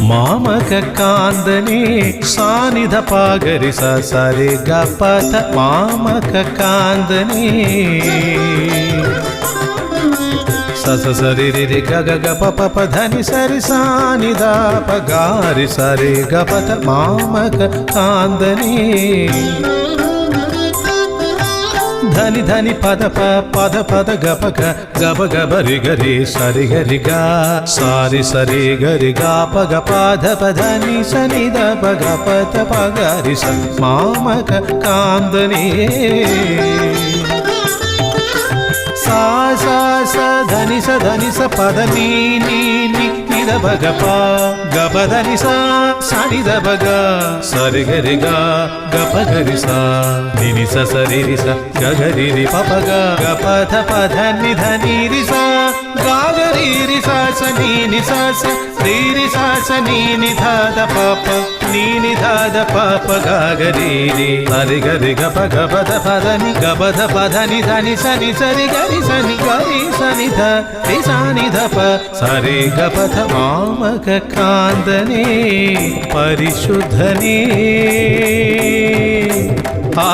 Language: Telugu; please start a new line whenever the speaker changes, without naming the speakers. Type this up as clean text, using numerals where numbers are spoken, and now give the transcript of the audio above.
మామక కాందనే సానిధ పాగరి సరి గపత మామక కాందనే సస సరి రి గగ గప పప ధని సరి సానిధ పగారి సరి గపత మామక కాందనే ధని ధని పద పద పద గప గబ గబ రి గరి సరి గరి గా సారి సరి గరి గా పగ పాద పదని సని ద పగ పత పగరి స మామక కాందనే సా సా స ధని స పద నీ నిద భగ పా గబ ధని సా సని ద భగ సరి గరి గా గప గరి సా నిని స సరి రి స గగరి రి పప గ గప ధ ప ధని ధని రి స గాగరి రి స స ని స స రి రి స స ని ధ ద పప ని ధ ద పప గాగరి రి సరి గరి గప గప ధ ప ధని గప ధ ప ధని ధని సని సరి గరి సని గరి సని ధ రి సని ధ ప సరి గప ధ మామక కాందనే పరిశుద్ధనే ఆ